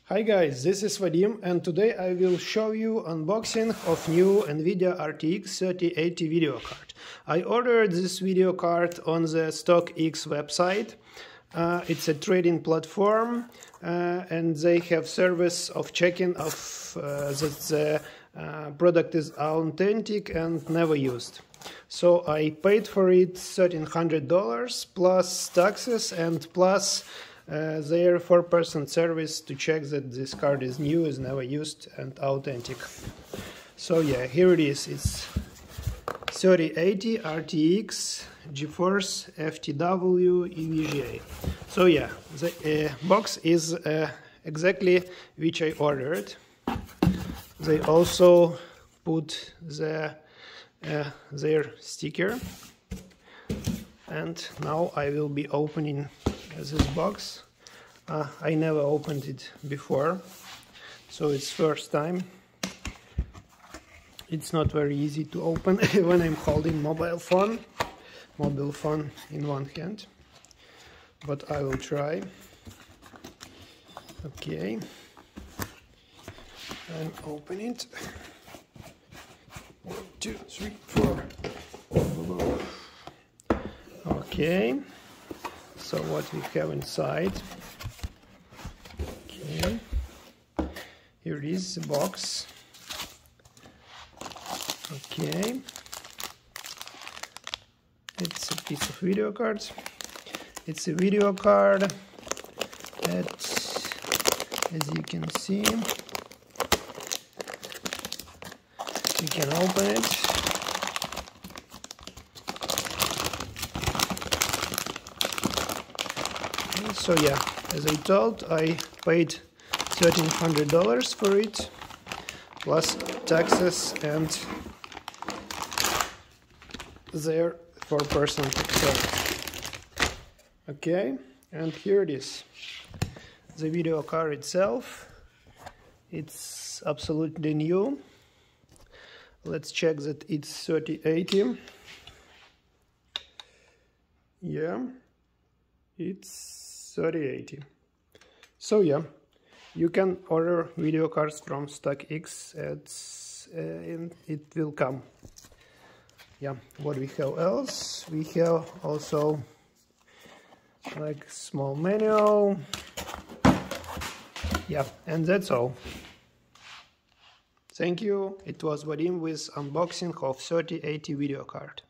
Hi guys, this is Vadim and today I will show you unboxing of new EVGA RTX 3080 video card. I ordered this video card on the StockX website. It's a trading platform and they have service of checking of that the product is authentic and never used. So I paid for it $1,300 plus taxes and plus their 4% service to check that this card is new, is never used and authentic. So yeah, here it is. It's 3080 RTX GeForce FTW EVGA. So yeah, the box is exactly which I ordered. They also put their sticker, and now I will be opening this box. I never opened it before, so it's first time. It's not very easy to open when I'm holding mobile phone in one hand, but I will try. Okay, and open it. 1, 2, 3, 4. Okay, so what we have inside. Okay, here it is, the box. Okay, it's a piece of video card. It's a video card that, as you can see, you can open it. So yeah, as I told, I paid $1,300 for it, plus taxes and their 4% tax. Okay, and here it is. The video card itself, it's absolutely new. Let's check that it's 3080. Yeah, it's 3080. So yeah, you can order video cards from StockX and it will come. Yeah, what we have else? We have also like small manual. Yeah, and that's all. Thank you. It was Vadim with unboxing of 3080 video card.